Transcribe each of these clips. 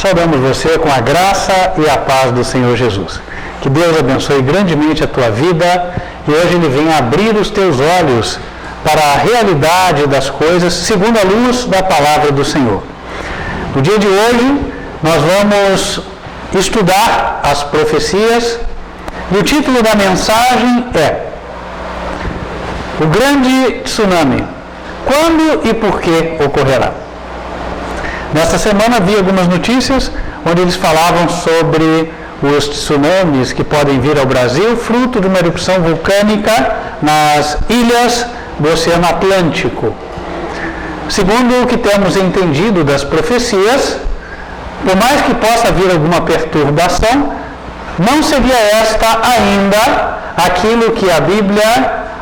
saudamos você com a graça e a paz do Senhor Jesus. Que Deus abençoe grandemente a tua vida e hoje Ele venha abrir os teus olhos para a realidade das coisas segundo a luz da palavra do Senhor. No dia de hoje, nós vamos estudar as profecias e o título da mensagem é O Grande Tsunami. Quando e por que ocorrerá? Nesta semana vi algumas notícias onde eles falavam sobre os tsunamis que podem vir ao Brasil, fruto de uma erupção vulcânica nas ilhas do Oceano Atlântico. Segundo o que temos entendido das profecias, por mais que possa vir alguma perturbação, não seria esta ainda aquilo que a Bíblia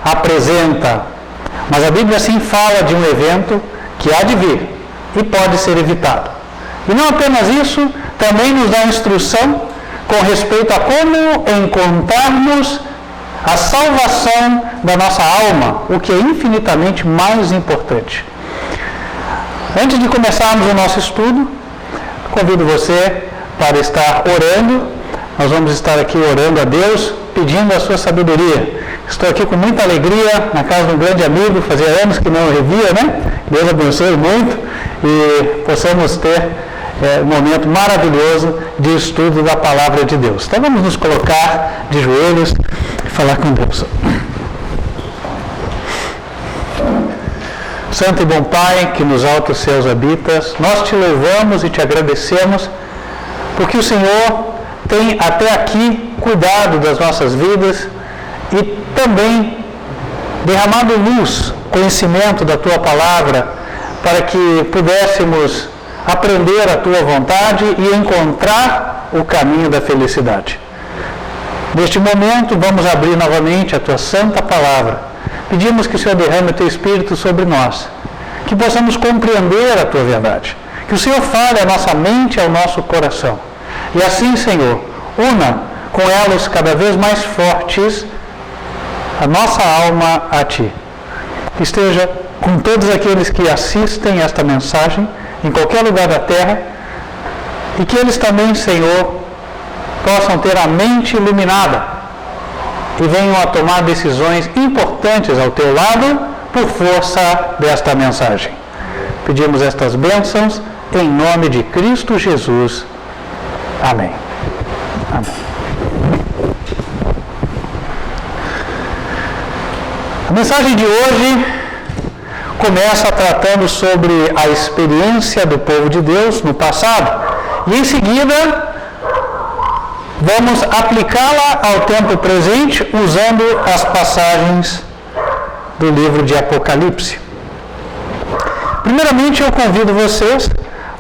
apresenta. Mas a Bíblia sim fala de um evento que há de vir e pode ser evitado. E não apenas isso, também nos dá instrução com respeito a como encontrarmos a salvação da nossa alma, o que é infinitamente mais importante. Antes de começarmos o nosso estudo, convido você para estar orando. Nós vamos estar aqui orando a Deus, pedindo a sua sabedoria. Estou aqui com muita alegria na casa de um grande amigo, fazia anos que não o revia, né? Deus abençoe muito e possamos ter um momento maravilhoso de estudo da palavra de Deus. Então vamos nos colocar de joelhos e falar com Deus. Santo e bom Pai, que nos altos céus habitas, nós te louvamos e te agradecemos porque o Senhor tem até aqui cuidado das nossas vidas e também derramado luz, conhecimento da Tua Palavra, para que pudéssemos aprender a Tua vontade e encontrar o caminho da felicidade. Neste momento, vamos abrir novamente a Tua Santa Palavra. Pedimos que o Senhor derrame o Teu Espírito sobre nós, que possamos compreender a Tua verdade, que o Senhor fale a nossa mente e ao nosso coração. E assim, Senhor, una com elos cada vez mais fortes a nossa alma a Ti. Esteja com todos aqueles que assistem esta mensagem, em qualquer lugar da terra, e que eles também, Senhor, possam ter a mente iluminada e venham a tomar decisões importantes ao Teu lado por força desta mensagem. Pedimos estas bênçãos em nome de Cristo Jesus. Amém. Amém. A mensagem de hoje começa tratando sobre a experiência do povo de Deus no passado e em seguida vamos aplicá-la ao tempo presente usando as passagens do livro de Apocalipse. Primeiramente eu convido vocês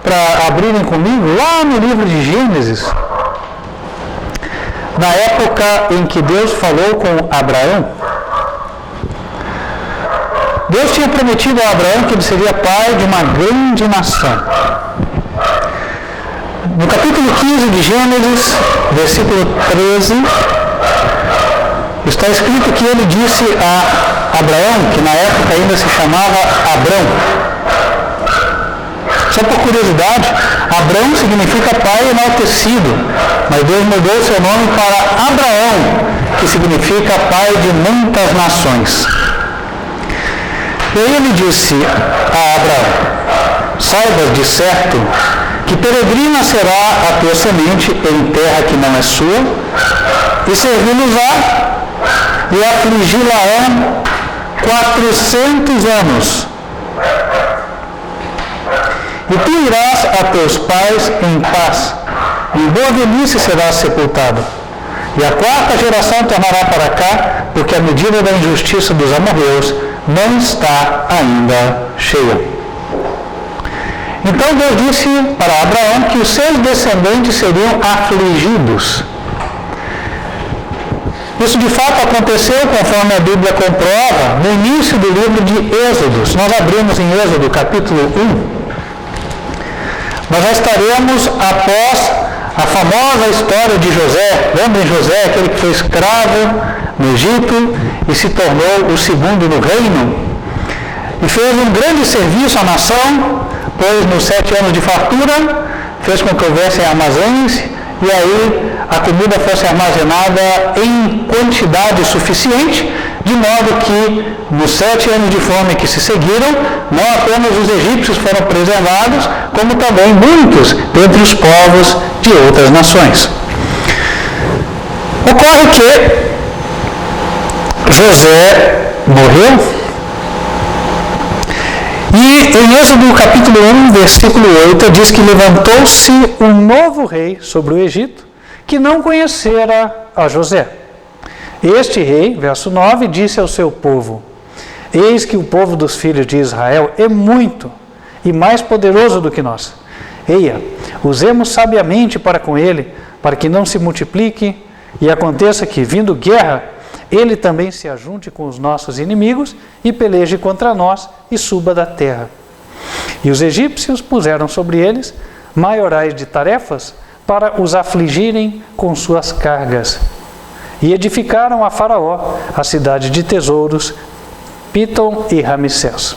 para abrirem comigo lá no livro de Gênesis, na época em que Deus falou com Abraão. Deus tinha prometido a Abraão que ele seria pai de uma grande nação. No capítulo 15 de Gênesis, versículo 13, está escrito que ele disse a Abraão, que na época ainda se chamava Abrão. Só por curiosidade, Abrão significa pai enaltecido, mas Deus mudou seu nome para Abraão, que significa pai de muitas nações. E aí ele disse a Abraão: saibas de certo que peregrina será a tua semente em terra que não é sua, e servi-los-á e afligi-la-ão 400 anos. E tu irás a teus pais em paz, e em boa velhice serás sepultado. E a quarta geração tornará para cá, porque a medida da injustiça dos amorreus não está ainda cheia. Então Deus disse para Abraão que os seus descendentes seriam afligidos. Isso de fato aconteceu conforme a Bíblia comprova no início do livro de Êxodo. Nós abrimos em Êxodo capítulo 1. Nós já estaremos após a famosa história de José. Lembrem José, aquele que foi escravo no Egito e se tornou o segundo no reino. E fez um grande serviço à nação, pois nos 7 anos de fartura fez com que houvessem armazéns e aí a comida fosse armazenada em quantidade suficiente, de modo que nos 7 anos de fome que se seguiram, não apenas os egípcios foram preservados, como também muitos dentre os povos de outras nações. Ocorre que José morreu e em Êxodo capítulo 1, versículo 8, diz que levantou-se um novo rei sobre o Egito que não conhecera a José. Este rei, verso 9, disse ao seu povo: eis que o povo dos filhos de Israel é muito e mais poderoso do que nós. Eia, usemos sabiamente para com ele, para que não se multiplique e aconteça que, vindo guerra, ele também se ajunte com os nossos inimigos e peleje contra nós e suba da terra. E os egípcios puseram sobre eles maiorais de tarefas para os afligirem com suas cargas. E edificaram a Faraó a cidade de tesouros, Pitom e Ramsés.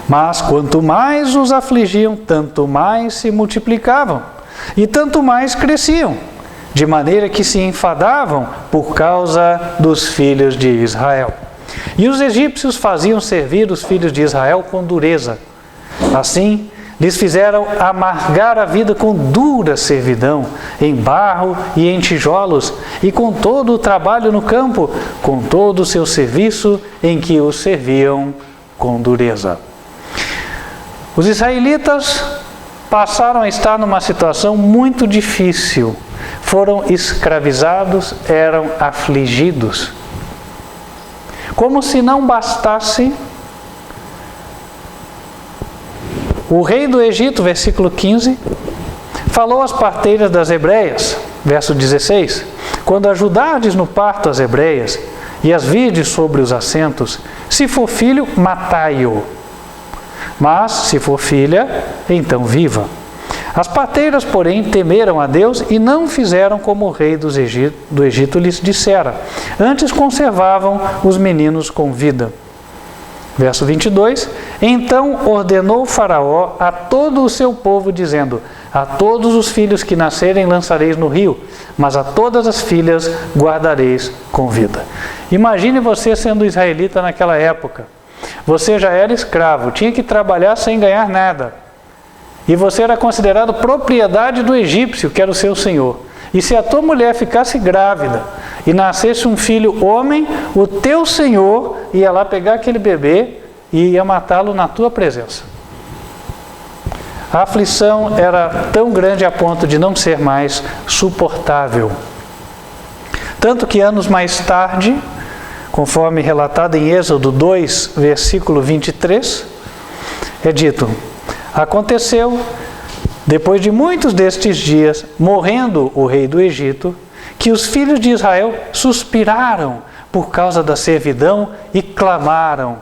Mas quanto mais os afligiam, tanto mais se multiplicavam e tanto mais cresciam, de maneira que se enfadavam por causa dos filhos de Israel. E os egípcios faziam servir os filhos de Israel com dureza. Assim, lhes fizeram amargar a vida com dura servidão, em barro e em tijolos, e com todo o trabalho no campo, com todo o seu serviço, em que os serviam com dureza. Os israelitas passaram a estar numa situação muito difícil. Foram escravizados, eram afligidos. Como se não bastasse, o rei do Egito, versículo 15, falou às parteiras das hebreias, verso 16: quando ajudardes no parto as hebreias e as virdes sobre os assentos, se for filho, matai-o, mas se for filha, então viva. As parteiras, porém, temeram a Deus e não fizeram como o rei do Egito lhes dissera. Antes conservavam os meninos com vida. Verso 22. Então ordenou Faraó a todo o seu povo, dizendo: a todos os filhos que nascerem lançareis no rio, mas a todas as filhas guardareis com vida. Imagine você sendo israelita naquela época. Você já era escravo, tinha que trabalhar sem ganhar nada. E você era considerado propriedade do egípcio, que era o seu senhor. E se a tua mulher ficasse grávida e nascesse um filho homem, o teu senhor ia lá pegar aquele bebê e ia matá-lo na tua presença. A aflição era tão grande a ponto de não ser mais suportável. Tanto que anos mais tarde, conforme relatado em Êxodo 2, versículo 23, é dito: aconteceu, depois de muitos destes dias, morrendo o rei do Egito, que os filhos de Israel suspiraram por causa da servidão e clamaram.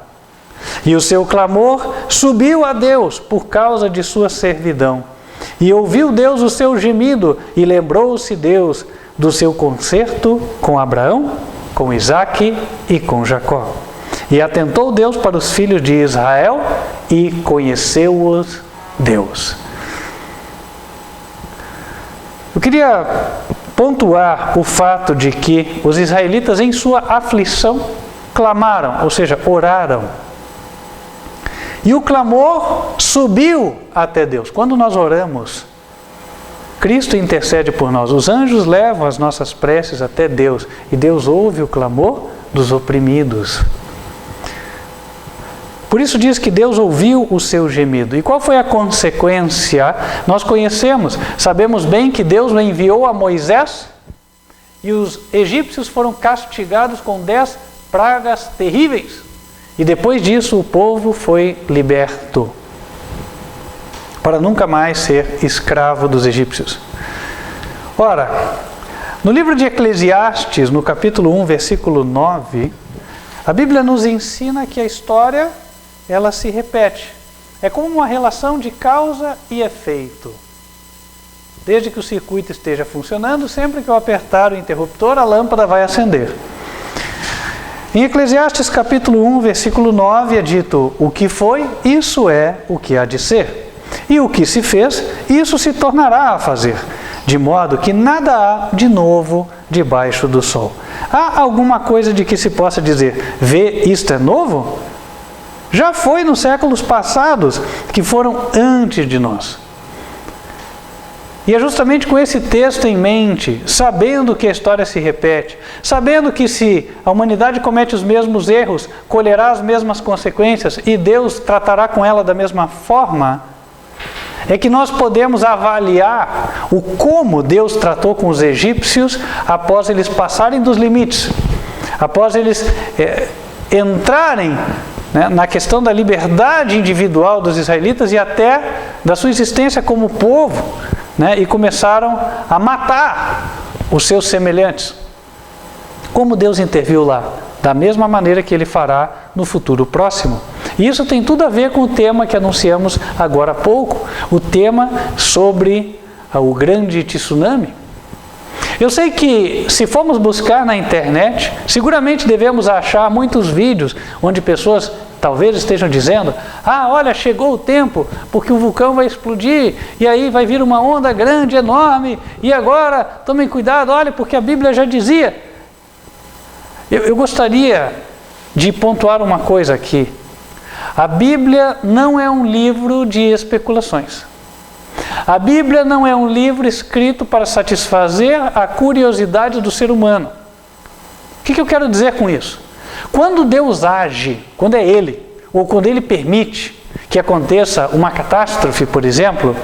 E o seu clamor subiu a Deus por causa de sua servidão. E ouviu Deus o seu gemido e lembrou-se Deus do seu concerto com Abraão, com Isaque e com Jacó. E atentou Deus para os filhos de Israel e conheceu-os Deus. Eu queria pontuar o fato de que os israelitas, em sua aflição, clamaram, ou seja, oraram. E o clamor subiu até Deus. Quando nós oramos, Cristo intercede por nós. Os anjos levam as nossas preces até Deus. E Deus ouve o clamor dos oprimidos. Por isso diz que Deus ouviu o seu gemido. E qual foi a consequência? Nós conhecemos, sabemos bem que Deus o enviou a Moisés e os egípcios foram castigados com 10 pragas terríveis. E depois disso o povo foi liberto para nunca mais ser escravo dos egípcios. Ora, no livro de Eclesiastes, no capítulo 1, versículo 9, a Bíblia nos ensina que a história ela se repete. É como uma relação de causa e efeito. Desde que o circuito esteja funcionando, sempre que eu apertar o interruptor, a lâmpada vai acender. Em Eclesiastes capítulo 1, versículo 9, é dito: o que foi, isso é o que há de ser. E o que se fez, isso se tornará a fazer, de modo que nada há de novo debaixo do sol. Há alguma coisa de que se possa dizer, vê, isto é novo? Já foi nos séculos passados, que foram antes de nós. E é justamente com esse texto em mente, sabendo que a história se repete, sabendo que se a humanidade comete os mesmos erros, colherá as mesmas consequências e Deus tratará com ela da mesma forma, é que nós podemos avaliar o como Deus tratou com os egípcios após eles passarem dos limites, após eles entrarem na questão da liberdade individual dos israelitas e até da sua existência como povo, e começaram a matar os seus semelhantes. Como Deus interviu lá? Da mesma maneira que Ele fará no futuro próximo. E isso tem tudo a ver com o tema que anunciamos agora há pouco, o tema sobre o grande tsunami. Eu sei que se formos buscar na internet, seguramente devemos achar muitos vídeos onde pessoas talvez estejam dizendo, olha, chegou o tempo, porque o vulcão vai explodir, e aí vai vir uma onda grande, enorme, e agora, tomem cuidado, olha, porque a Bíblia já dizia. Eu gostaria de pontuar uma coisa aqui. A Bíblia não é um livro de especulações. A Bíblia não é um livro escrito para satisfazer a curiosidade do ser humano. O que eu quero dizer com isso? Quando Deus age, quando é Ele, ou quando Ele permite que aconteça uma catástrofe, por exemplo,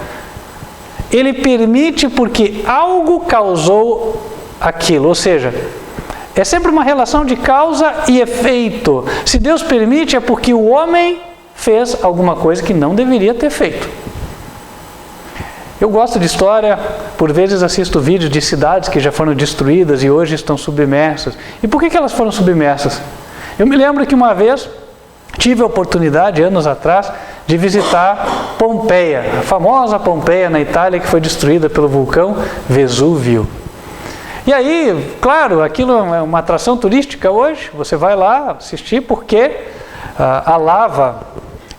Ele permite porque algo causou aquilo, ou seja, é sempre uma relação de causa e efeito. Se Deus permite é porque o homem fez alguma coisa que não deveria ter feito. Eu gosto de história, por vezes assisto vídeos de cidades que já foram destruídas e hoje estão submersas. E por que elas foram submersas? Eu me lembro que uma vez tive a oportunidade, anos atrás, de visitar Pompeia, a famosa Pompeia na Itália que foi destruída pelo vulcão Vesúvio. E aí, claro, aquilo é uma atração turística hoje, você vai lá assistir porque a lava,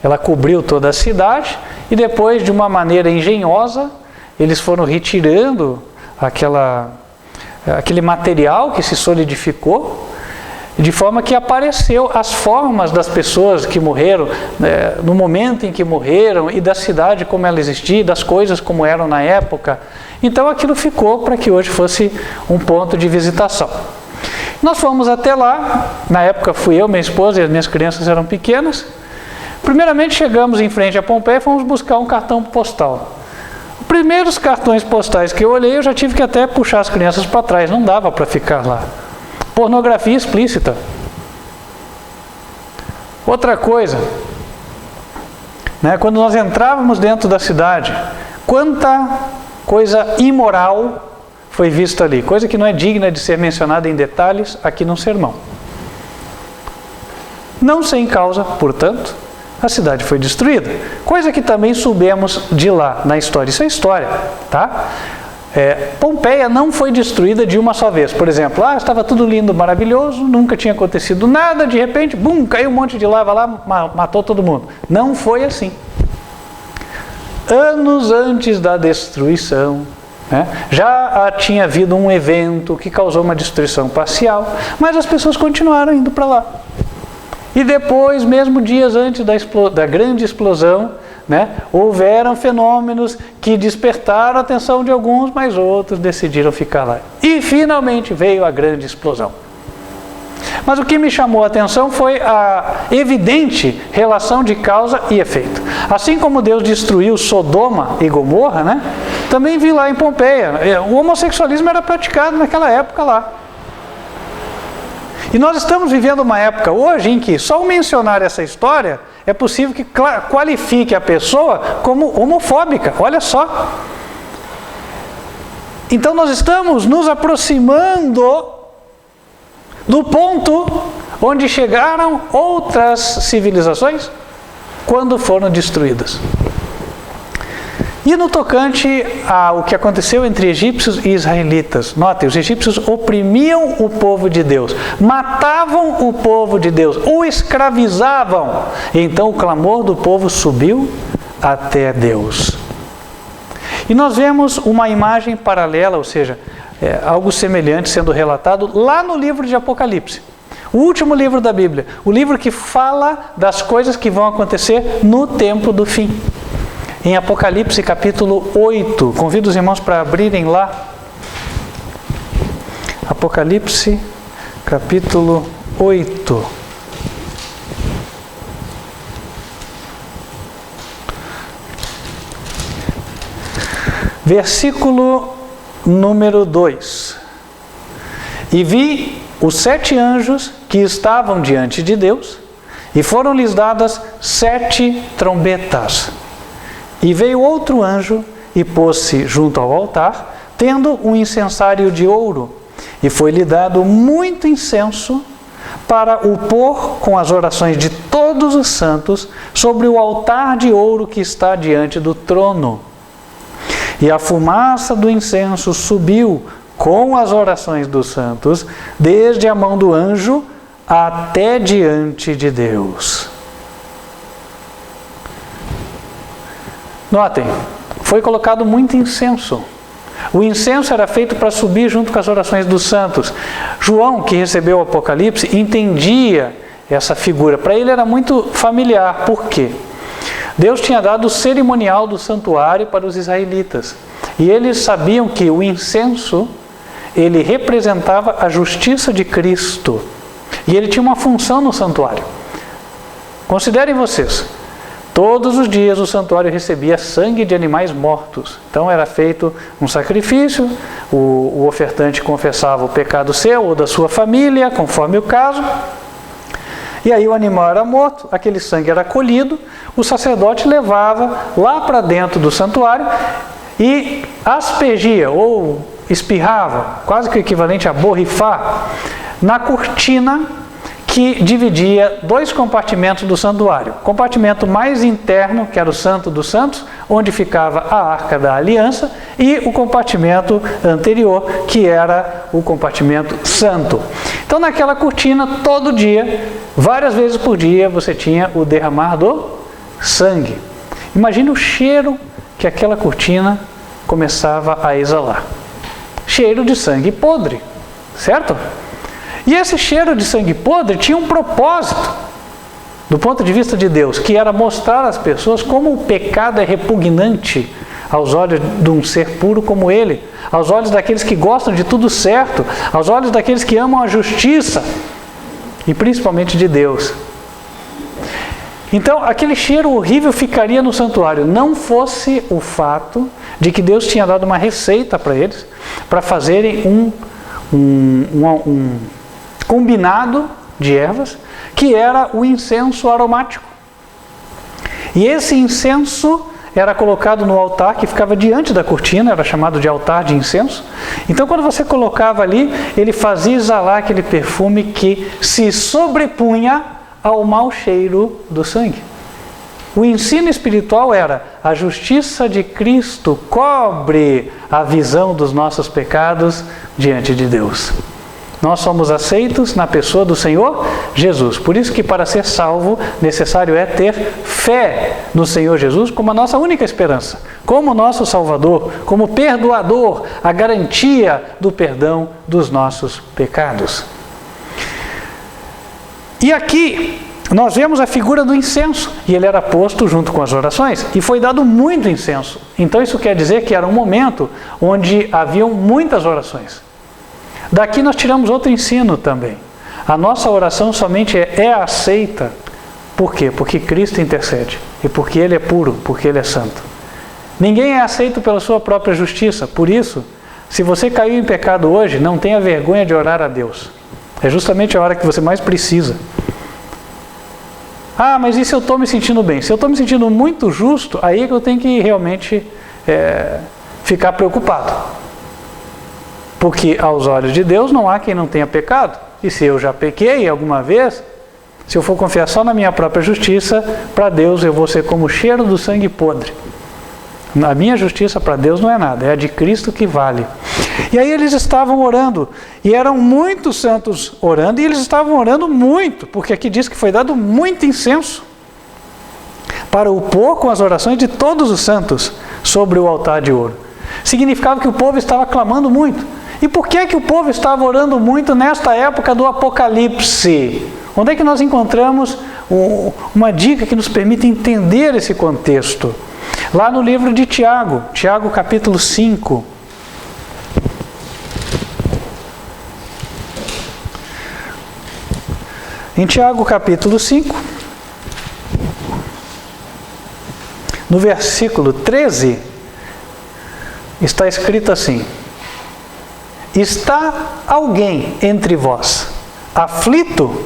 ela cobriu toda a cidade e depois, de uma maneira engenhosa, eles foram retirando aquele material que se solidificou, de forma que apareceu as formas das pessoas que morreram, no momento em que morreram, e da cidade como ela existia, das coisas como eram na época. Então aquilo ficou para que hoje fosse um ponto de visitação. Nós fomos até lá, na época fui eu, minha esposa e as minhas crianças eram pequenas. Primeiramente chegamos em frente a Pompeia e fomos buscar um cartão postal. Os primeiros cartões postais que eu olhei, eu já tive que até puxar as crianças para trás, não dava para ficar lá. Pornografia explícita. Outra coisa, quando nós entrávamos dentro da cidade, quanta coisa imoral foi vista ali, coisa que não é digna de ser mencionada em detalhes aqui num sermão. Não sem causa, portanto, a cidade foi destruída, coisa que também soubemos de lá na história. Isso é história, tá? Pompeia não foi destruída de uma só vez. Por exemplo, estava tudo lindo, maravilhoso, nunca tinha acontecido nada, de repente, bum, caiu um monte de lava lá, matou todo mundo. Não foi assim. Anos antes da destruição, já tinha havido um evento que causou uma destruição parcial, mas as pessoas continuaram indo para lá. E depois, mesmo dias antes da grande explosão, houveram fenômenos que despertaram a atenção de alguns, mas outros decidiram ficar lá. E finalmente veio a grande explosão. Mas o que me chamou a atenção foi a evidente relação de causa e efeito. Assim como Deus destruiu Sodoma e Gomorra, também vi lá em Pompeia. O homossexualismo era praticado naquela época lá. E nós estamos vivendo uma época hoje em que só ao mencionar essa história é possível que qualifique a pessoa como homofóbica. Olha só. Então nós estamos nos aproximando do ponto onde chegaram outras civilizações quando foram destruídas. E no tocante ao que aconteceu entre egípcios e israelitas, notem, os egípcios oprimiam o povo de Deus, matavam o povo de Deus, o escravizavam. E então o clamor do povo subiu até Deus. E nós vemos uma imagem paralela, ou seja, algo semelhante sendo relatado lá no livro de Apocalipse. O último livro da Bíblia, o livro que fala das coisas que vão acontecer no tempo do fim. Em Apocalipse capítulo 8, convido os irmãos para abrirem lá. Apocalipse capítulo 8. Versículo número 2. E vi os 7 anjos que estavam diante de Deus, e foram-lhes dadas 7 trombetas. E veio outro anjo e pôs-se junto ao altar, tendo um incensário de ouro, e foi-lhe dado muito incenso para o pôr com as orações de todos os santos sobre o altar de ouro que está diante do trono. E a fumaça do incenso subiu com as orações dos santos, desde a mão do anjo até diante de Deus. Notem, foi colocado muito incenso. O incenso era feito para subir junto com as orações dos santos. João, que recebeu o Apocalipse, entendia essa figura. Para ele era muito familiar. Por quê? Deus tinha dado o cerimonial do santuário para os israelitas. E eles sabiam que o incenso, ele representava a justiça de Cristo. E ele tinha uma função no santuário. Considerem vocês, todos os dias o santuário recebia sangue de animais mortos. Então era feito um sacrifício, o ofertante confessava o pecado seu ou da sua família, conforme o caso. E aí o animal era morto, aquele sangue era colhido, o sacerdote levava lá para dentro do santuário e aspergia ou espirrava, quase que o equivalente a borrifar, na cortina que dividia 2 compartimentos do santuário. O compartimento mais interno, que era o Santo dos Santos, onde ficava a Arca da Aliança, e o compartimento anterior, que era o compartimento santo. Então, naquela cortina, todo dia, várias vezes por dia, você tinha o derramar do sangue. Imagine o cheiro que aquela cortina começava a exalar. Cheiro de sangue podre, certo? E esse cheiro de sangue podre tinha um propósito, do ponto de vista de Deus, que era mostrar às pessoas como o pecado é repugnante aos olhos de um ser puro como ele, aos olhos daqueles que gostam de tudo certo, aos olhos daqueles que amam a justiça, e principalmente de Deus. Então, aquele cheiro horrível ficaria no santuário, não fosse o fato de que Deus tinha dado uma receita para eles, para fazerem um combinado de ervas, que era o incenso aromático. E esse incenso era colocado no altar que ficava diante da cortina, era chamado de altar de incenso. Então, quando você colocava ali, ele fazia exalar aquele perfume que se sobrepunha ao mau cheiro do sangue. O ensino espiritual era: a justiça de Cristo cobre a visão dos nossos pecados diante de Deus. Nós somos aceitos na pessoa do Senhor Jesus. Por isso que para ser salvo, necessário é ter fé no Senhor Jesus como a nossa única esperança, como nosso Salvador, como perdoador, a garantia do perdão dos nossos pecados. E aqui nós vemos a figura do incenso, e ele era posto junto com as orações, e foi dado muito incenso. Então isso quer dizer que era um momento onde haviam muitas orações. Daqui nós tiramos outro ensino também. A nossa oração somente é aceita. Por quê? Porque Cristo intercede. E porque Ele é puro, porque Ele é santo. Ninguém é aceito pela sua própria justiça. Por isso, se você caiu em pecado hoje, não tenha vergonha de orar a Deus. É justamente a hora que você mais precisa. Ah, mas e se eu estou me sentindo bem? Se eu estou me sentindo muito justo, aí é que eu tenho que realmente ficar preocupado. Porque aos olhos de Deus não há quem não tenha pecado. E se eu já pequei alguma vez, se eu for confiar só na minha própria justiça, para Deus eu vou ser como o cheiro do sangue podre. A minha justiça para Deus não é nada, é a de Cristo que vale. E aí eles estavam orando, e eram muitos santos orando, e eles estavam orando muito, porque aqui diz que foi dado muito incenso. para o pôr com as orações de todos os santos sobre o altar de ouro. Significava que o povo estava clamando muito. E por que o povo estava orando muito nesta época do Apocalipse? Onde é que nós encontramos uma dica que nos permite entender esse contexto? Lá no livro de Tiago, Tiago capítulo 5. Em Tiago capítulo 5, no versículo 13, está escrito assim: está alguém entre vós aflito?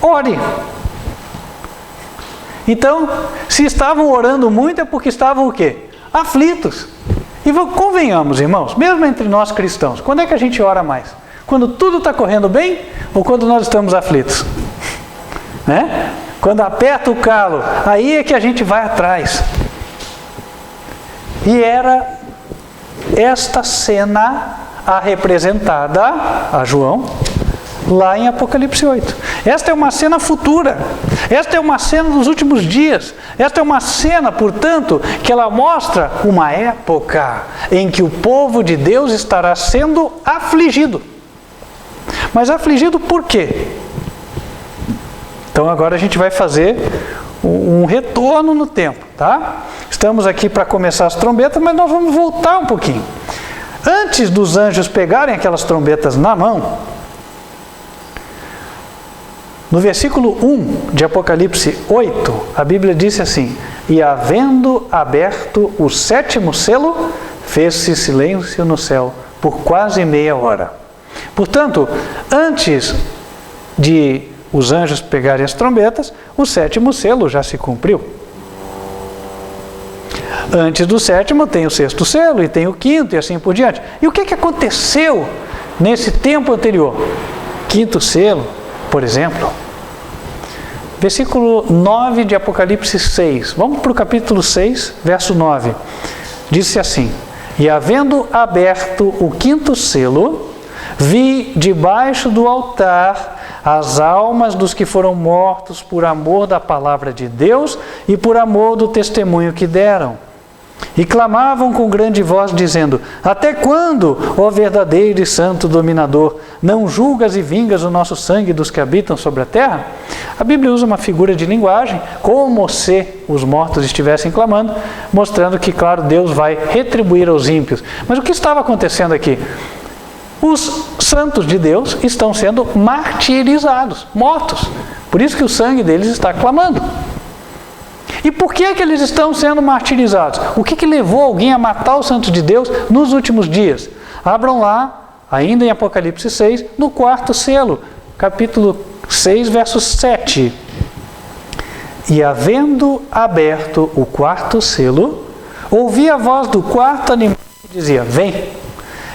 Ore. Então, se estavam orando muito é porque estavam o quê? Aflitos. E convenhamos, irmãos, mesmo entre nós cristãos, quando é que a gente ora mais? Quando tudo está correndo bem ou quando nós estamos aflitos? Né? Quando aperta o calo, aí é que a gente vai atrás. E era esta cena a representada a João lá em Apocalipse 8. Esta é uma cena futura. Esta é uma cena dos últimos dias. Esta é uma cena, portanto, que ela mostra uma época em que o povo de Deus estará sendo afligido. Mas afligido por quê? Então agora a gente vai fazer um retorno no tempo, tá? Estamos aqui para começar as trombetas, mas nós vamos voltar um pouquinho. Antes dos anjos pegarem aquelas trombetas na mão, no versículo 1 de Apocalipse 8, a Bíblia disse assim: e havendo aberto o 7º selo, fez-se silêncio no céu por quase meia hora. Portanto, antes de os anjos pegarem as trombetas, o 7º selo já se cumpriu. Antes do 7º tem o 6º selo, e tem o 5º, e assim por diante. E o que aconteceu nesse tempo anterior? 5º selo, por exemplo. Versículo 9 de Apocalipse 6. Vamos para o capítulo 6, verso 9. Disse assim: e havendo aberto o 5º selo, vi debaixo do altar as almas dos que foram mortos por amor da palavra de Deus e por amor do testemunho que deram. E clamavam com grande voz, dizendo: até quando, ó verdadeiro e santo dominador, não julgas e vingas o nosso sangue dos que habitam sobre a terra? A Bíblia usa uma figura de linguagem, como se os mortos estivessem clamando, mostrando que, claro, Deus vai retribuir aos ímpios. Mas o que estava acontecendo aqui? Os santos de Deus estão sendo martirizados, mortos. Por isso que o sangue deles está clamando. E por que eles estão sendo martirizados? O que levou alguém a matar os santos de Deus nos últimos dias? Abram lá, ainda em Apocalipse 6, no 4º selo, capítulo 6, verso 7. E havendo aberto o 4º selo, ouvi a voz do 4º animal que dizia: vem.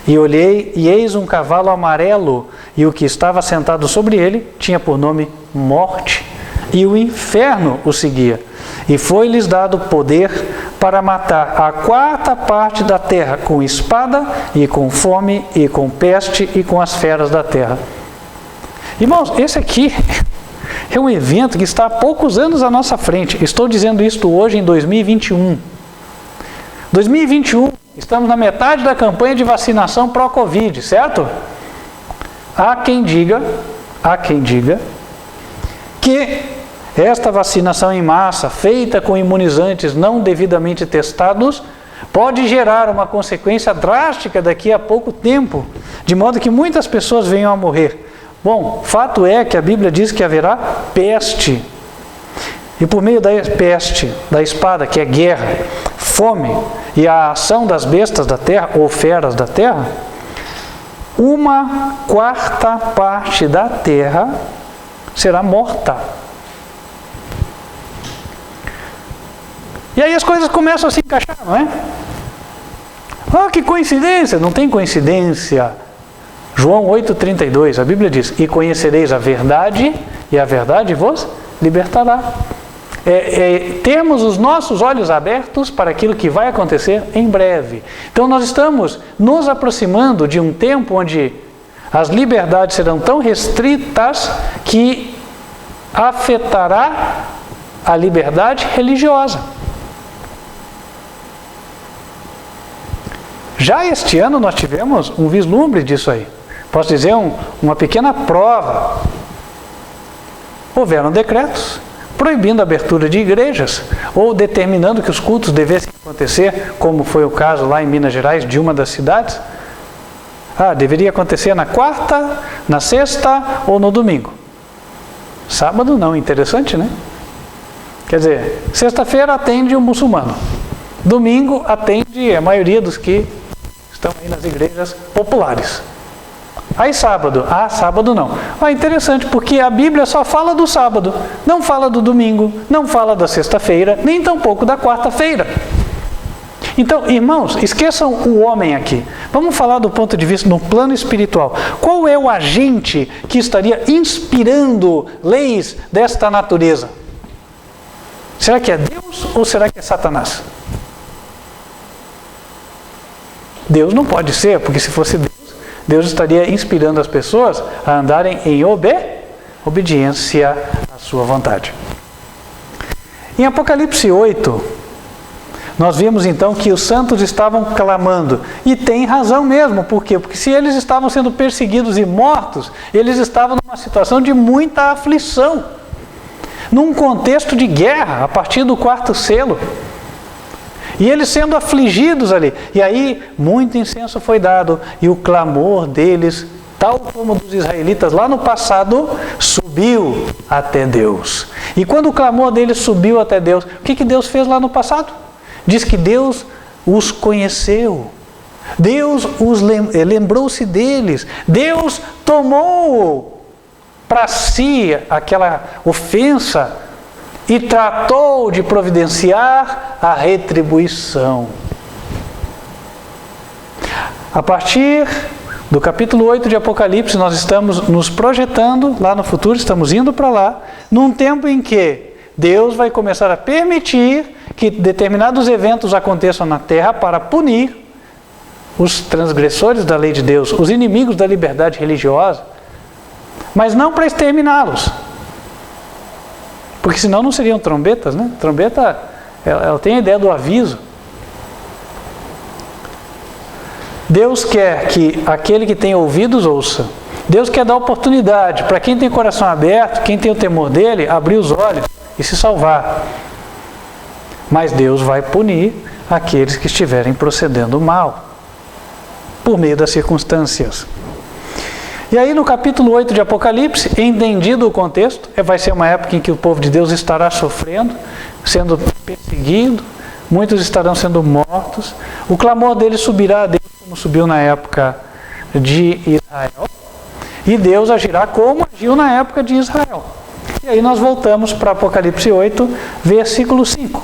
E olhei, e eis um cavalo amarelo, e o que estava sentado sobre ele tinha por nome Morte, e o inferno o seguia. E foi-lhes dado poder para matar a 4ª parte da terra com espada, e com fome, e com peste, e com as feras da terra. Irmãos, esse aqui é um evento que está há poucos anos à nossa frente. Estou dizendo isto hoje em 2021. 2021, estamos na metade da campanha de vacinação pró-Covid, certo? Há quem diga que esta vacinação em massa, feita com imunizantes não devidamente testados, pode gerar uma consequência drástica daqui a pouco tempo, de modo que muitas pessoas venham a morrer. Bom, fato é que a Bíblia diz que haverá peste. E por meio da peste, da espada, que é guerra, fome e a ação das bestas da terra, ou feras da terra, 1/4 parte da terra será morta. E aí as coisas começam a se encaixar, não é? Ah, que coincidência! Não tem coincidência. João 8,32, a Bíblia diz: e conhecereis a verdade, e a verdade vos libertará. Termos os nossos olhos abertos para aquilo que vai acontecer em breve. Então nós estamos nos aproximando de um tempo onde as liberdades serão tão restritas que afetará a liberdade religiosa. Já este ano nós tivemos um vislumbre disso aí. Posso dizer, uma pequena prova. Houveram decretos proibindo a abertura de igrejas ou determinando que os cultos devessem acontecer, como foi o caso lá em Minas Gerais, de uma das cidades. Deveria acontecer na quarta, na sexta ou no domingo. Sábado não, interessante, né? Quer dizer, sexta-feira atende o muçulmano. Domingo atende a maioria dos que estão aí nas igrejas populares. Aí sábado, sábado não. Interessante, porque a Bíblia só fala do sábado, não fala do domingo, não fala da sexta-feira, nem tampouco da quarta-feira. Então, irmãos, esqueçam o homem aqui. Vamos falar do ponto de vista no plano espiritual. Qual é o agente que estaria inspirando leis desta natureza? Será que é Deus ou será que é Satanás? Deus não pode ser, porque se fosse Deus, Deus estaria inspirando as pessoas a andarem em obediência à sua vontade. Em Apocalipse 8, nós vimos então que os santos estavam clamando, e tem razão mesmo. Por quê? Porque se eles estavam sendo perseguidos e mortos, eles estavam numa situação de muita aflição, num contexto de guerra, a partir do 4º selo. E eles sendo afligidos ali. E aí, muito incenso foi dado, e o clamor deles, tal como dos israelitas lá no passado, subiu até Deus. E quando o clamor deles subiu até Deus, o que Deus fez lá no passado? Diz que Deus os conheceu. Deus lembrou-se deles. Deus tomou para si aquela ofensa e tratou de providenciar a retribuição. A partir do capítulo 8 de Apocalipse, nós estamos nos projetando lá no futuro, estamos indo para lá, num tempo em que Deus vai começar a permitir que determinados eventos aconteçam na terra para punir os transgressores da lei de Deus, os inimigos da liberdade religiosa, mas não para exterminá-los. Porque senão não seriam trombetas, né? Trombeta, ela tem a ideia do aviso. Deus quer que aquele que tem ouvidos ouça. Deus quer dar oportunidade para quem tem coração aberto, quem tem o temor dele, abrir os olhos e se salvar. Mas Deus vai punir aqueles que estiverem procedendo mal, por meio das circunstâncias. E aí no capítulo 8 de Apocalipse, entendido o contexto, vai ser uma época em que o povo de Deus estará sofrendo, sendo perseguido, muitos estarão sendo mortos, o clamor deles subirá a Deus como subiu na época de Israel, e Deus agirá como agiu na época de Israel. E aí nós voltamos para Apocalipse 8, versículo 5.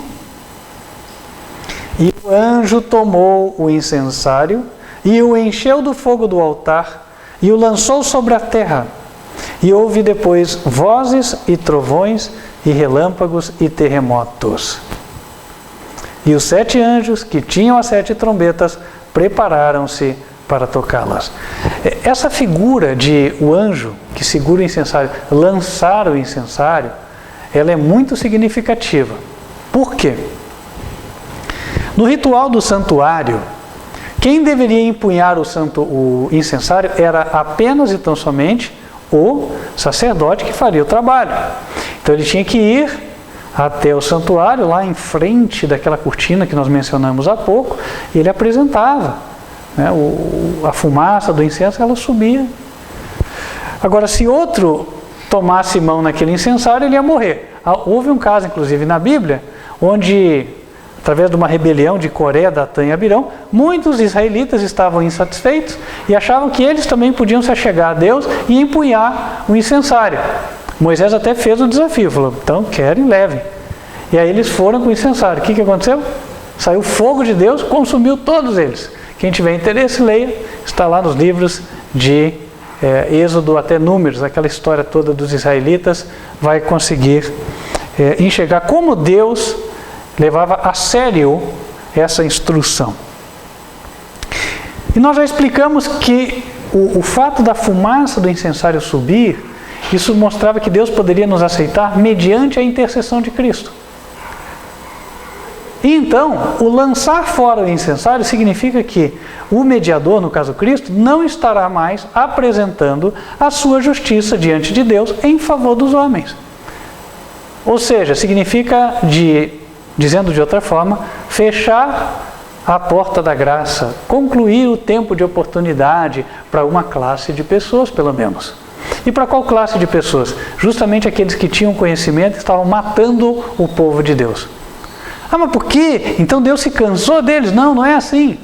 E o anjo tomou o incensário e o encheu do fogo do altar e o lançou sobre a terra. E houve depois vozes e trovões e relâmpagos e terremotos. E os 7 anjos que tinham as 7 trombetas prepararam-se para tocá-las. Essa figura de o anjo que segura o incensário, lançar o incensário, ela é muito significativa. Por quê? No ritual do santuário, quem deveria empunhar o incensário era apenas e tão somente o sacerdote que faria o trabalho. Então ele tinha que ir até o santuário, lá em frente daquela cortina que nós mencionamos há pouco, e ele apresentava, né, a fumaça do incenso, ela subia. Agora, se outro tomasse mão naquele incensário, ele ia morrer. Houve um caso, inclusive, na Bíblia, onde, através de uma rebelião de Coré, Datã e Abirão, muitos israelitas estavam insatisfeitos e achavam que eles também podiam se achegar a Deus e empunhar o incensário. Moisés até fez o desafio, falou, então querem, levem. E aí eles foram com o incensário. O que aconteceu? Saiu fogo de Deus, consumiu todos eles. Quem tiver interesse, leia, está lá nos livros de Êxodo até Números, aquela história toda dos israelitas, vai conseguir enxergar como Deus levava a sério essa instrução. E nós já explicamos que o fato da fumaça do incensário subir Isso mostrava que Deus poderia nos aceitar mediante a intercessão de Cristo. E então, o lançar fora o incensário significa que o mediador, no caso Cristo, não estará mais apresentando a sua justiça diante de Deus em favor dos homens. Ou seja, significa, dizendo de outra forma, fechar a porta da graça, concluir o tempo de oportunidade para uma classe de pessoas, pelo menos. E para qual classe de pessoas? Justamente aqueles que tinham conhecimento e estavam matando o povo de Deus. Ah, mas por quê? Então Deus se cansou deles? Não, não é assim.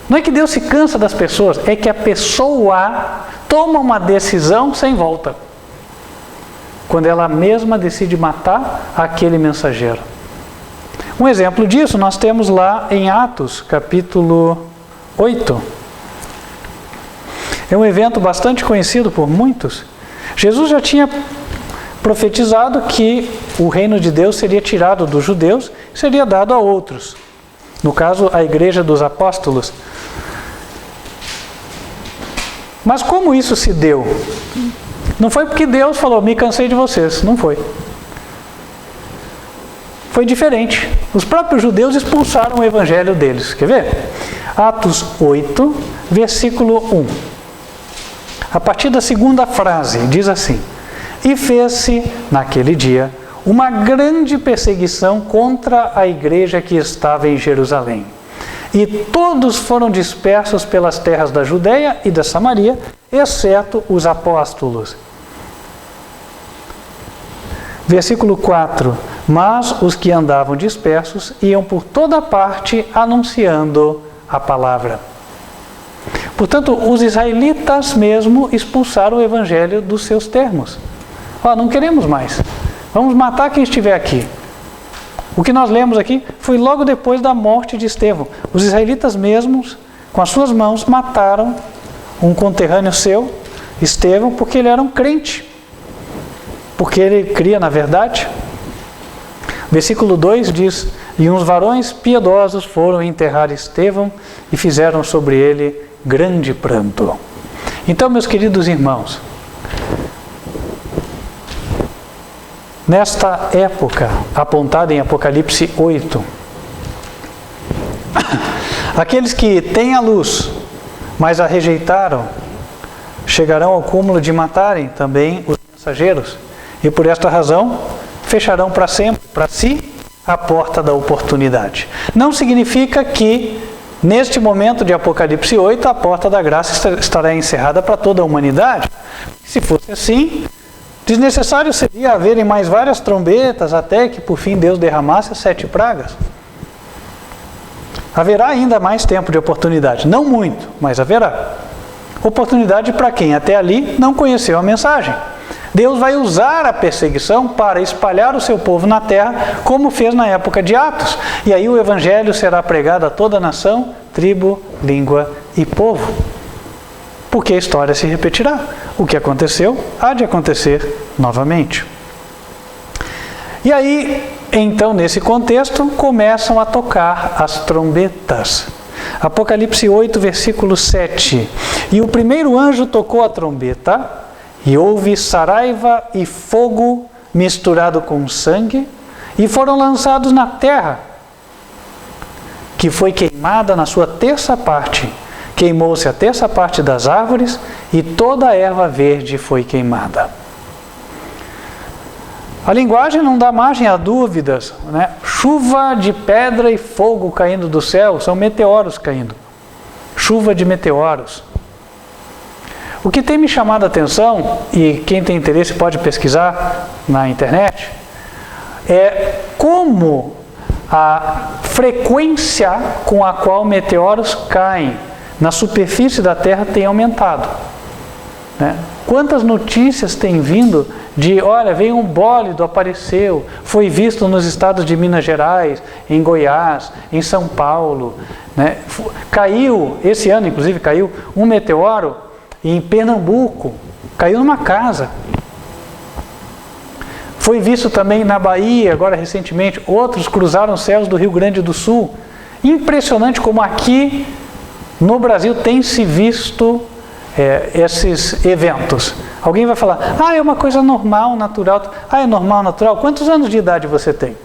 Não é que Deus se cansa das pessoas, é que a pessoa toma uma decisão sem volta. Quando ela mesma decide matar aquele mensageiro. Um exemplo disso nós temos lá em Atos, capítulo 8. É um evento bastante conhecido por muitos. Jesus já tinha profetizado que o reino de Deus seria tirado dos judeus e seria dado a outros. No caso, a igreja dos apóstolos. Mas como isso se deu? Não foi porque Deus falou, me cansei de vocês. Não foi. Foi diferente. Os próprios judeus expulsaram o evangelho deles. Quer ver? Atos 8, versículo 1. A partir da segunda frase, diz assim: E fez-se, naquele dia, uma grande perseguição contra a igreja que estava em Jerusalém. E todos foram dispersos pelas terras da Judeia e da Samaria, exceto os apóstolos. Versículo 4. Mas os que andavam dispersos iam por toda parte anunciando a palavra. Portanto, os israelitas mesmo expulsaram o evangelho dos seus termos. Não queremos mais. Vamos matar quem estiver aqui. O que nós lemos aqui foi logo depois da morte de Estevão. Os israelitas mesmos, com as suas mãos, mataram um conterrâneo seu, Estevão, porque ele era um crente. Porque ele cria na verdade. Versículo 2 diz: E uns varões piedosos foram enterrar Estevão e fizeram sobre ele grande pranto. Então, meus queridos irmãos, nesta época, apontada em Apocalipse 8, aqueles que têm a luz, mas a rejeitaram, chegarão ao cúmulo de matarem também os mensageiros, e por esta razão fecharão para sempre, para si, a porta da oportunidade. Não significa que, neste momento de Apocalipse 8, a porta da graça estará encerrada para toda a humanidade. Se fosse assim, desnecessário seria haverem mais várias trombetas até que por fim Deus derramasse as 7 pragas. Haverá ainda mais tempo de oportunidade. Não muito, mas haverá. Oportunidade para quem até ali não conheceu a mensagem. Deus vai usar a perseguição para espalhar o seu povo na terra, como fez na época de Atos. E aí o evangelho será pregado a toda nação, tribo, língua e povo. Porque a história se repetirá. O que aconteceu, há de acontecer novamente. E aí, então, nesse contexto, começam a tocar as trombetas. Apocalipse 8, versículo 7. E o primeiro anjo tocou a trombeta, e houve saraiva e fogo misturado com sangue, e foram lançados na terra, que foi queimada na sua terça parte. Queimou-se a terça parte das árvores, e toda a erva verde foi queimada. A linguagem não dá margem a dúvidas, né? Chuva de pedra e fogo caindo do céu, são meteoros caindo. Chuva de meteoros. O que tem me chamado a atenção, e quem tem interesse pode pesquisar na internet, é como a frequência com a qual meteoros caem na superfície da Terra tem aumentado. Né? Quantas notícias tem vindo de, olha, veio um bólido, apareceu, foi visto nos estados de Minas Gerais, em Goiás, em São Paulo. Né? Caiu, esse ano inclusive, caiu um meteoro em Pernambuco, caiu numa casa. Foi visto também na Bahia, agora recentemente, outros cruzaram os céus do Rio Grande do Sul. Impressionante como aqui no Brasil tem se visto esses eventos. Alguém vai falar, é uma coisa normal, natural. É normal, natural? Quantos anos de idade você tem?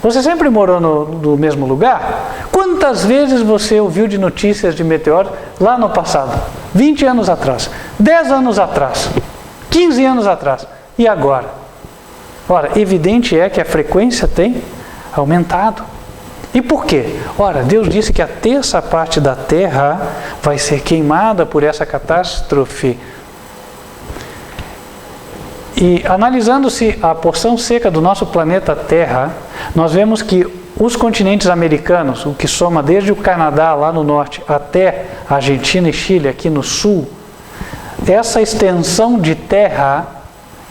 Você sempre morou no mesmo lugar? Quantas vezes você ouviu de notícias de meteoros lá no passado? 20 anos atrás, 10 anos atrás, 15 anos atrás. E agora? Ora, evidente é que a frequência tem aumentado. E por quê? Ora, Deus disse que a terça parte da terra vai ser queimada por essa catástrofe. E analisando-se a porção seca do nosso planeta Terra, nós vemos que os continentes americanos, o que soma desde o Canadá lá no norte até a Argentina e Chile aqui no sul, essa extensão de terra,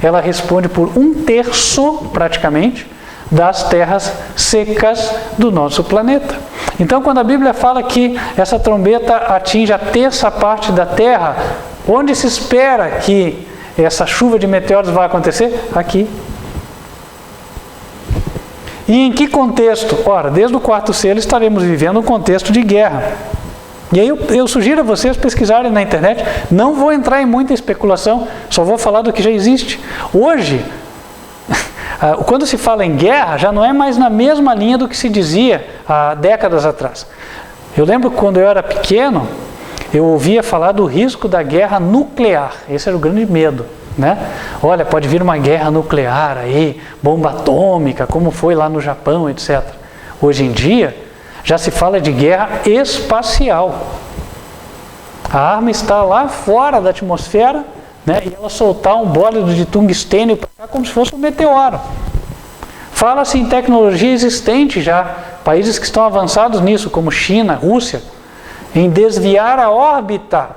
ela responde por 1/3 praticamente das terras secas do nosso planeta. Então, quando a Bíblia fala que essa trombeta atinge a terça parte da terra, onde se espera que essa chuva de meteoros vai acontecer? Aqui. E em que contexto? Ora, desde o quarto selo estaremos vivendo um contexto de guerra. E aí eu sugiro a vocês pesquisarem na internet. Não vou entrar em muita especulação, só vou falar do que já existe. Hoje, quando se fala em guerra, já não é mais na mesma linha do que se dizia há décadas atrás. Eu lembro que quando eu era pequeno, eu ouvia falar do risco da guerra nuclear. Esse era o grande medo, né? Olha, pode vir uma guerra nuclear aí, bomba atômica, como foi lá no Japão, etc. Hoje em dia, já se fala de guerra espacial. A arma está lá fora da atmosfera, né? E ela soltar um bólido de tungstênio para cá como se fosse um meteoro. Fala-se em tecnologia existente já, países que estão avançados nisso, como China, Rússia, em desviar a órbita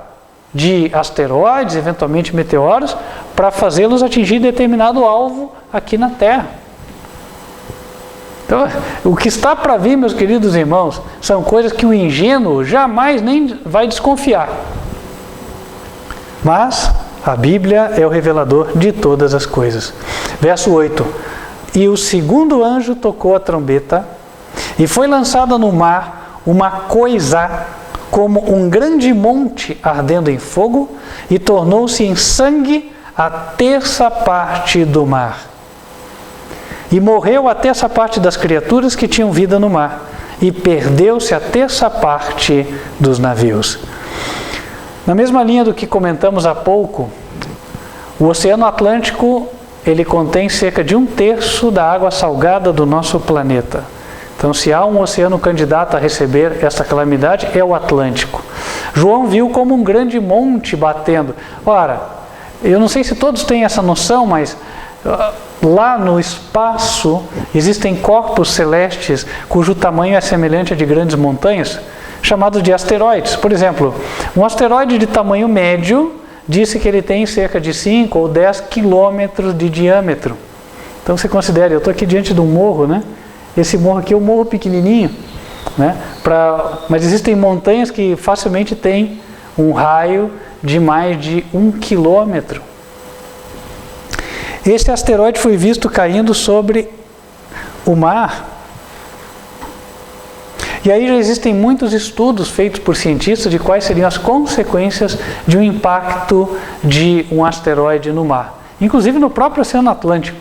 de asteroides, eventualmente meteoros, para fazê-los atingir determinado alvo aqui na Terra. Então, o que está para vir, meus queridos irmãos, são coisas que o ingênuo jamais nem vai desconfiar. Mas a Bíblia é o revelador de todas as coisas. Verso 8. E o segundo anjo tocou a trombeta, e foi lançada no mar uma coisa como um grande monte ardendo em fogo, e tornou-se em sangue a terça parte do mar. E morreu a terça parte das criaturas que tinham vida no mar, e perdeu-se a terça parte dos navios. Na mesma linha do que comentamos há pouco, o Oceano Atlântico, ele contém cerca de 1/3 da água salgada do nosso planeta. Então, se há um oceano candidato a receber essa calamidade, é o Atlântico. João viu como um grande monte batendo. Ora, eu não sei se todos têm essa noção, mas lá no espaço existem corpos celestes cujo tamanho é semelhante a de grandes montanhas, chamados de asteroides. Por exemplo, um asteroide de tamanho médio disse que ele tem cerca de 5 ou 10 quilômetros de diâmetro. Então você considere, eu estou aqui diante de um morro, né? Esse morro aqui é um morro pequenininho, né? Mas existem montanhas que facilmente têm um raio de mais de 1 quilômetro. Este asteroide foi visto caindo sobre o mar. E aí já existem muitos estudos feitos por cientistas de quais seriam as consequências de um impacto de um asteroide no mar. Inclusive no próprio Oceano Atlântico.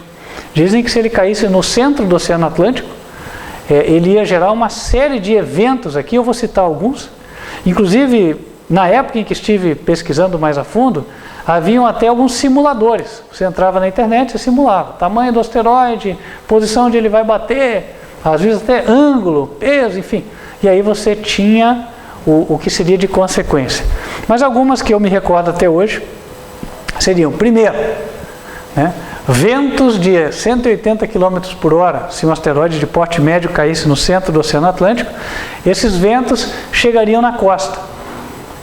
Dizem que se ele caísse no centro do Oceano Atlântico, ele ia gerar uma série de eventos aqui, eu vou citar alguns. Inclusive, na época em que estive pesquisando mais a fundo, haviam até alguns simuladores. Você entrava na internet e simulava o tamanho do asteroide, posição onde ele vai bater, às vezes até ângulo, peso, enfim. E aí você tinha o que seria de consequência. Mas algumas que eu me recordo até hoje seriam, primeiro, né, ventos de 180 km por hora. Se um asteroide de porte médio caísse no centro do Oceano Atlântico, esses ventos chegariam na costa,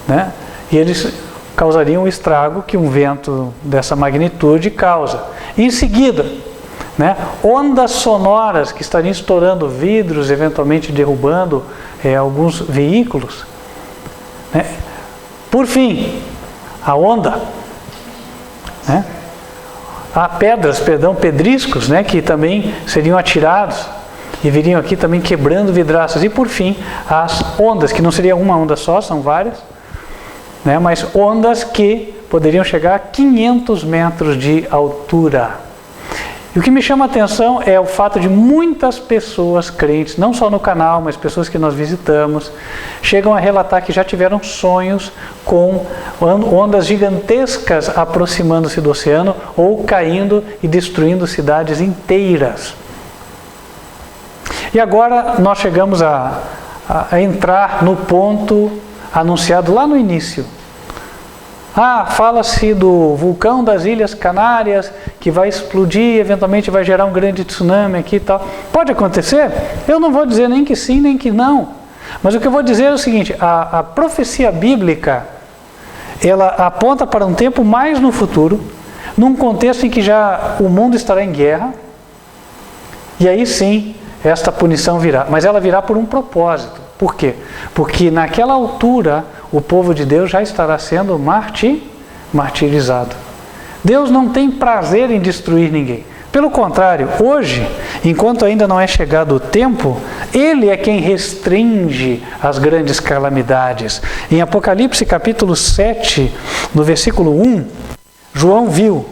né? E eles causariam o estrago que um vento dessa magnitude causa. Em seguida, né, ondas sonoras que estariam estourando vidros, eventualmente derrubando alguns veículos, né? Por fim, a onda, né? Há pedriscos, né, que também seriam atirados e viriam aqui também quebrando vidraças. E por fim, as ondas, que não seria uma onda só, são várias, né? Mas ondas que poderiam chegar a 500 metros de altura. E o que me chama a atenção é o fato de muitas pessoas crentes, não só no canal, mas pessoas que nós visitamos, chegam a relatar que já tiveram sonhos com ondas gigantescas aproximando-se do oceano ou caindo e destruindo cidades inteiras. E agora nós chegamos a entrar no ponto anunciado lá no início. Fala-se do vulcão das Ilhas Canárias, que vai explodir, eventualmente vai gerar um grande tsunami aqui e tal. Pode acontecer? Eu não vou dizer nem que sim, nem que não. Mas o que eu vou dizer é o seguinte, a profecia bíblica, ela aponta para um tempo mais no futuro, num contexto em que já o mundo estará em guerra, e aí sim, esta punição virá. Mas ela virá por um propósito. Por quê? Porque naquela altura, o povo de Deus já estará sendo martirizado. Deus não tem prazer em destruir ninguém. Pelo contrário, hoje, enquanto ainda não é chegado o tempo, Ele é quem restringe as grandes calamidades. Em Apocalipse capítulo 7, no versículo 1, João viu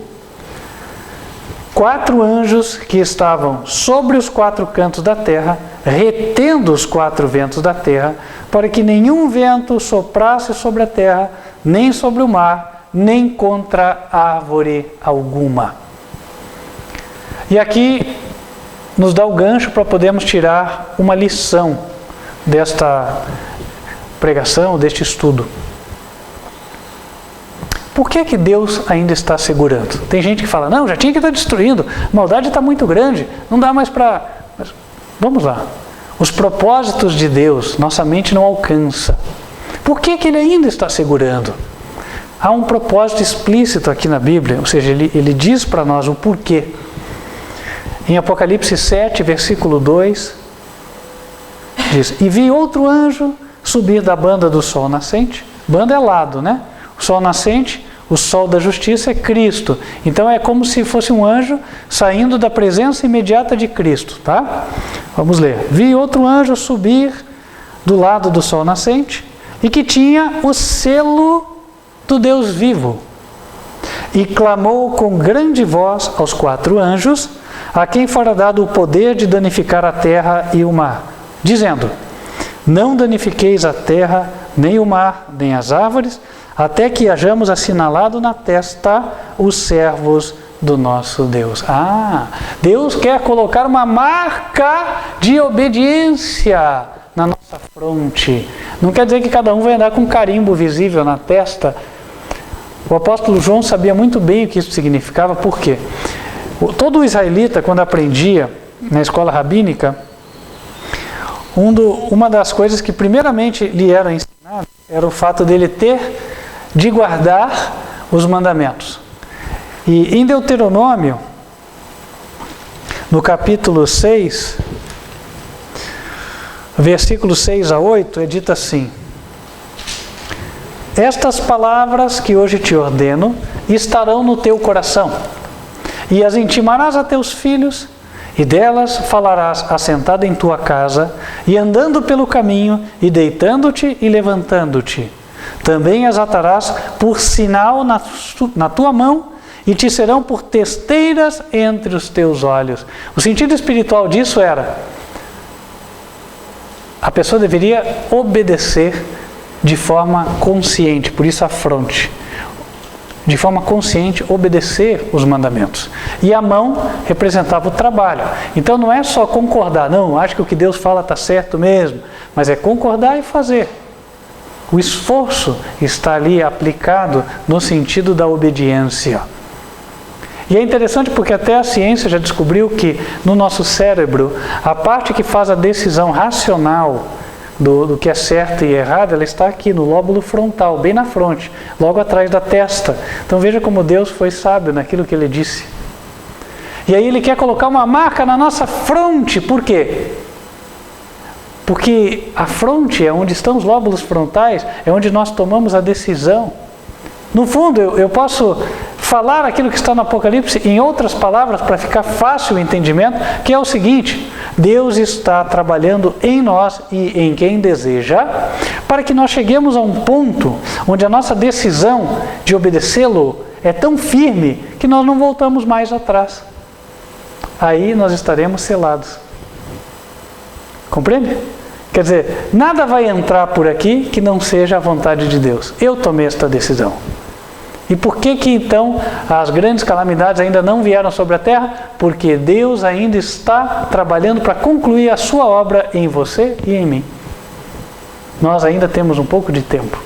4 anjos que estavam sobre os 4 cantos da terra, retendo os 4 ventos da terra, para que nenhum vento soprasse sobre a terra, nem sobre o mar, nem contra árvore alguma. E aqui nos dá o gancho para podermos tirar uma lição desta pregação, deste estudo. Por que Deus ainda está segurando? Tem gente que fala, não, já tinha que estar destruindo, a maldade está muito grande, não dá mais para... Mas, vamos lá, os propósitos de Deus, nossa mente não alcança. Por que Ele ainda está segurando? Há um propósito explícito aqui na Bíblia, ou seja, ele diz para nós o porquê. Em Apocalipse 7, versículo 2, diz, e vi outro anjo subir da banda do sol nascente, banda é lado, né? O sol nascente, o sol da justiça é Cristo. Então é como se fosse um anjo saindo da presença imediata de Cristo, tá? Vamos ler. Vi outro anjo subir do lado do sol nascente e que tinha o selo do Deus vivo. E clamou com grande voz aos 4 anjos, a quem fora dado o poder de danificar a terra e o mar, dizendo, não danifiqueis a terra, nem o mar, nem as árvores, até que hajamos assinalado na testa os servos do nosso Deus. Deus quer colocar uma marca de obediência na nossa fronte. Não quer dizer que cada um vai andar com um carimbo visível na testa. O apóstolo João sabia muito bem o que isso significava, por quê? Todo israelita, quando aprendia na escola rabínica, uma das coisas que primeiramente lhe era ensinado era o fato dele ter de guardar os mandamentos. E em Deuteronômio, no capítulo 6, versículos 6 a 8, é dito assim, estas palavras que hoje te ordeno estarão no teu coração, e as intimarás a teus filhos, e delas falarás assentado em tua casa, e andando pelo caminho, e deitando-te e levantando-te. Também as atarás por sinal na tua mão, e te serão por testeiras entre os teus olhos. O sentido espiritual disso era, a pessoa deveria obedecer de forma consciente, por isso a fronte. De forma consciente, obedecer os mandamentos. E a mão representava o trabalho. Então não é só concordar, não, acho que o que Deus fala está certo mesmo, mas é concordar e fazer. O esforço está ali aplicado no sentido da obediência. E é interessante porque até a ciência já descobriu que no nosso cérebro, a parte que faz a decisão racional do que é certo e errado, ela está aqui no lóbulo frontal, bem na fronte, logo atrás da testa. Então veja como Deus foi sábio naquilo que Ele disse. E aí Ele quer colocar uma marca na nossa fronte. Por quê? Porque a fronte é onde estão os lóbulos frontais, é onde nós tomamos a decisão. No fundo, eu posso falar aquilo que está no Apocalipse em outras palavras para ficar fácil o entendimento, que é o seguinte, Deus está trabalhando em nós e em quem deseja, para que nós cheguemos a um ponto onde a nossa decisão de obedecê-lo é tão firme que nós não voltamos mais atrás. Aí nós estaremos selados. Compreende? Quer dizer, nada vai entrar por aqui que não seja a vontade de Deus. Eu tomei esta decisão. E por que então as grandes calamidades ainda não vieram sobre a terra? Porque Deus ainda está trabalhando para concluir a sua obra em você e em mim. Nós ainda temos um pouco de tempo.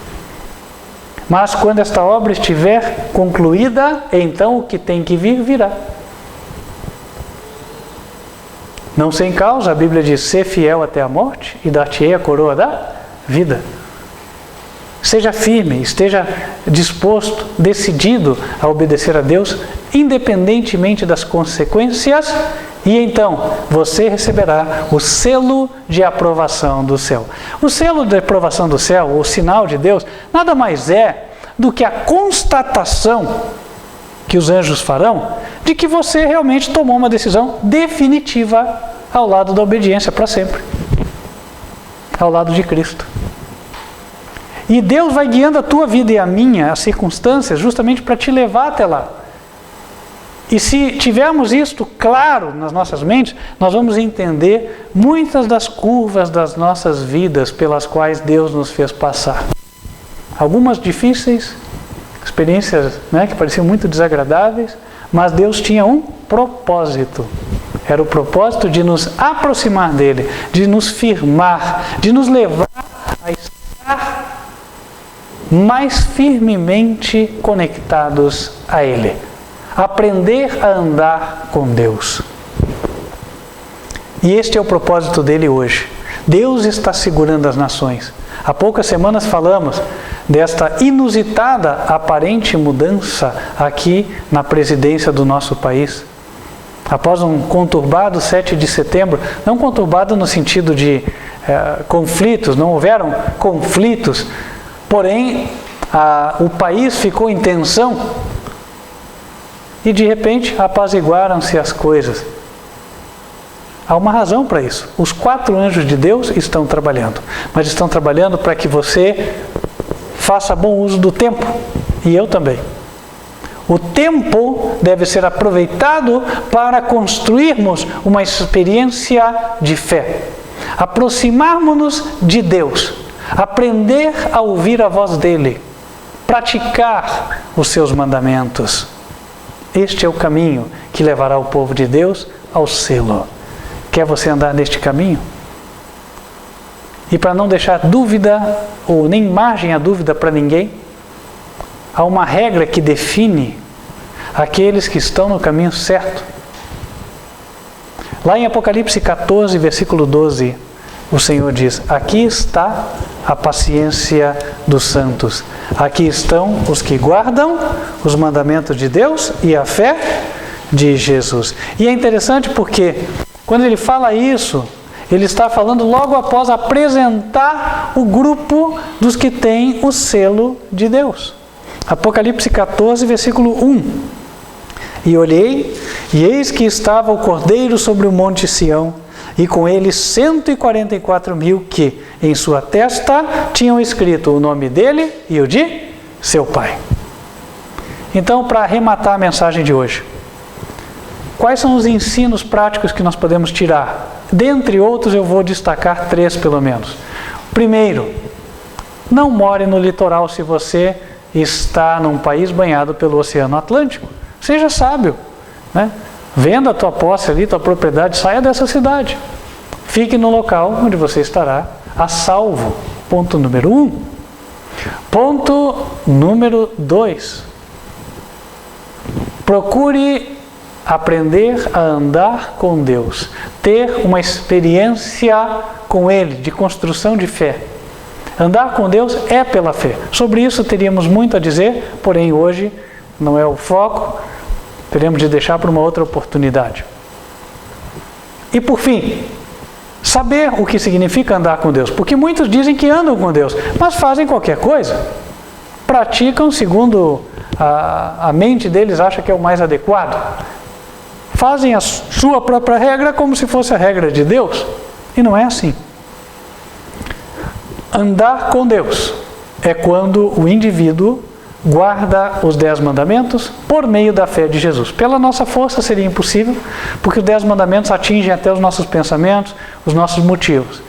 Mas quando esta obra estiver concluída, então o que tem que vir, virá. Não sem causa, a Bíblia diz: ser fiel até a morte e dar-te-ei a coroa da vida. Seja firme, esteja disposto, decidido a obedecer a Deus, independentemente das consequências, e então você receberá o selo de aprovação do céu. O selo de aprovação do céu, o sinal de Deus, nada mais é do que a constatação que os anjos farão de que você realmente tomou uma decisão definitiva ao lado da obediência para sempre, ao lado de Cristo. E Deus vai guiando a tua vida e a minha, as circunstâncias, justamente para te levar até lá. E se tivermos isto claro nas nossas mentes, nós vamos entender muitas das curvas das nossas vidas pelas quais Deus nos fez passar. Algumas difíceis, experiências, que pareciam muito desagradáveis, mas Deus tinha um propósito. Era o propósito de nos aproximar dele, de nos firmar, de nos levar a estar mais firmemente conectados a Ele. Aprender a andar com Deus. E este é o propósito dele hoje. Deus está segurando as nações. Há poucas semanas falamos desta inusitada aparente mudança aqui na presidência do nosso país. Após um conturbado 7 de setembro, não conturbado no sentido de conflitos, não houveram conflitos, porém o país ficou em tensão e de repente apaziguaram-se as coisas. Há uma razão para isso. Os 4 anjos de Deus estão trabalhando, mas estão trabalhando para que você faça bom uso do tempo, e eu também. O tempo deve ser aproveitado para construirmos uma experiência de fé, aproximarmos-nos de Deus, aprender a ouvir a voz dele, praticar os seus mandamentos. Este é o caminho que levará o povo de Deus ao selo. Quer você andar neste caminho? E para não deixar dúvida, ou nem margem a dúvida para ninguém, há uma regra que define aqueles que estão no caminho certo. Lá em Apocalipse 14, versículo 12, o Senhor diz: aqui está a paciência dos santos. Aqui estão os que guardam os mandamentos de Deus e a fé de Jesus. E é interessante porque quando ele fala isso, ele está falando logo após apresentar o grupo dos que têm o selo de Deus. Apocalipse 14, versículo 1. E olhei, e eis que estava o Cordeiro sobre o monte Sião, e com ele 144.000 que, em sua testa, tinham escrito o nome dele e o de seu Pai. Então, para arrematar a mensagem de hoje, quais são os ensinos práticos que nós podemos tirar? Dentre outros, eu vou destacar 3 pelo menos. Primeiro, não more no litoral se você está num país banhado pelo Oceano Atlântico. Seja sábio, Venda a tua posse ali, tua propriedade, saia dessa cidade. Fique no local onde você estará a salvo. Ponto número 1. Ponto número 2. Procure aprender a andar com Deus, ter uma experiência com Ele, de construção de fé. Andar com Deus é pela fé. Sobre isso teríamos muito a dizer, porém hoje não é o foco, teremos de deixar para uma outra oportunidade. E por fim, saber o que significa andar com Deus, porque muitos dizem que andam com Deus, mas fazem qualquer coisa, praticam segundo a mente deles acha que é o mais adequado. fazem a sua própria regra como se fosse a regra de Deus. E não é assim. Andar com Deus é quando o indivíduo guarda os 10 mandamentos por meio da fé de Jesus. Pela nossa força seria impossível, porque os 10 mandamentos atingem até os nossos pensamentos, os nossos motivos.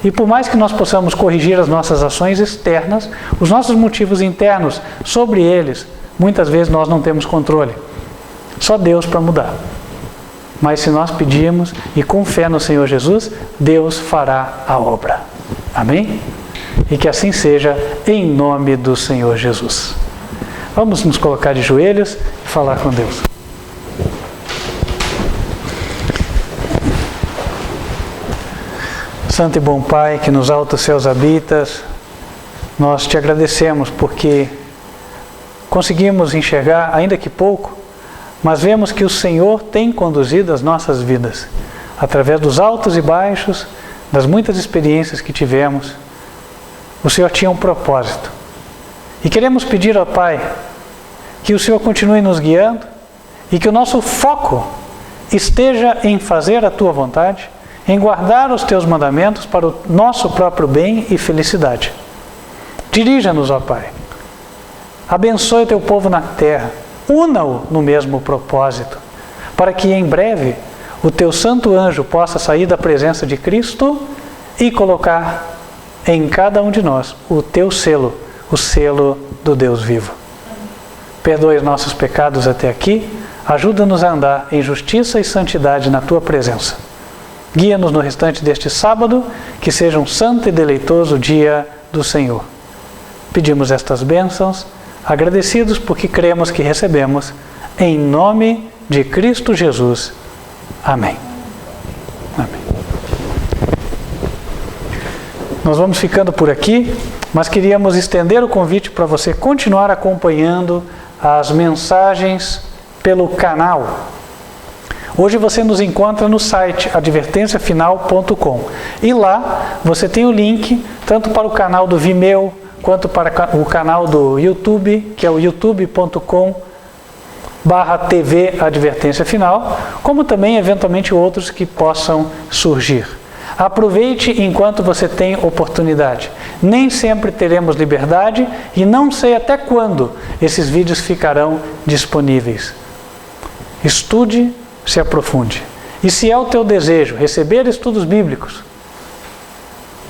E por mais que nós possamos corrigir as nossas ações externas, os nossos motivos internos, sobre eles, muitas vezes nós não temos controle. Só Deus para mudar. Mas se nós pedirmos e com fé no Senhor Jesus, Deus fará a obra. Amém? E que assim seja, em nome do Senhor Jesus. Vamos nos colocar de joelhos e falar com Deus. Santo e bom Pai, que nos altos céus habitas, nós te agradecemos porque conseguimos enxergar, ainda que pouco, mas vemos que o Senhor tem conduzido as nossas vidas, através dos altos e baixos, das muitas experiências que tivemos. O Senhor tinha um propósito. E queremos pedir ao Pai que o Senhor continue nos guiando e que o nosso foco esteja em fazer a Tua vontade, em guardar os Teus mandamentos para o nosso próprio bem e felicidade. Dirija-nos, ó Pai. Abençoe o Teu povo na terra. Una-o no mesmo propósito, para que em breve o Teu santo anjo possa sair da presença de Cristo e colocar em cada um de nós o Teu selo, o selo do Deus vivo. Perdoe os nossos pecados até aqui, ajuda-nos a andar em justiça e santidade na Tua presença. Guia-nos no restante deste sábado, que seja um santo e deleitoso dia do Senhor. Pedimos estas bênçãos, agradecidos porque cremos que recebemos, em nome de Cristo Jesus. Amém. Amém. Nós vamos ficando por aqui, mas queríamos estender o convite para você continuar acompanhando as mensagens pelo canal. Hoje você nos encontra no site advertenciafinal.com e lá você tem o link tanto para o canal do Vimeo quanto para o canal do YouTube, que é o youtube.com/TV Advertência Final, como também eventualmente outros que possam surgir. Aproveite enquanto você tem oportunidade. Nem sempre teremos liberdade e não sei até quando esses vídeos ficarão disponíveis. Estude, se aprofunde. E se é o teu desejo receber estudos bíblicos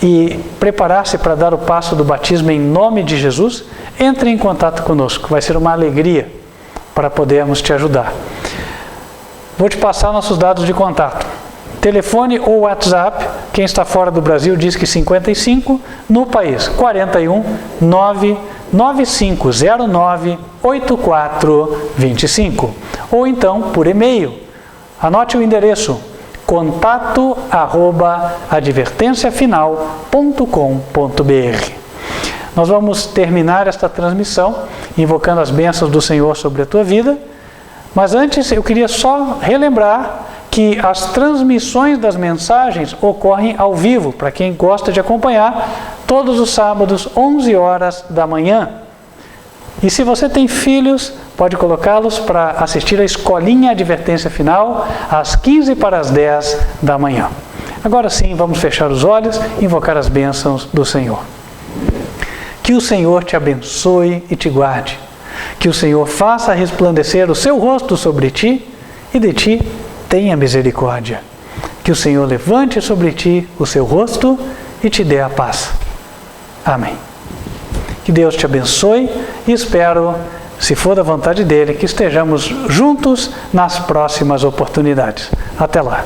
e preparar-se para dar o passo do batismo em nome de Jesus, entre em contato conosco. Vai ser uma alegria para podermos te ajudar. Vou te passar nossos dados de contato. Telefone ou WhatsApp, quem está fora do Brasil diz que 55, no país 41 99509 8425. Ou então por e-mail. Anote o endereço contato@advertenciafinal.com.br. Nós vamos terminar esta transmissão invocando as bênçãos do Senhor sobre a tua vida, mas antes eu queria só relembrar que as transmissões das mensagens ocorrem ao vivo, para quem gosta de acompanhar, todos os sábados, 11 horas da manhã. E se você tem filhos, pode colocá-los para assistir a Escolinha Advertência Final, às 15:10 da manhã. Agora sim, vamos fechar os olhos e invocar as bênçãos do Senhor. Que o Senhor te abençoe e te guarde. Que o Senhor faça resplandecer o seu rosto sobre ti e de ti tenha misericórdia. Que o Senhor levante sobre ti o seu rosto e te dê a paz. Amém. Que Deus te abençoe e espero, se for da vontade dele, que estejamos juntos nas próximas oportunidades. Até lá.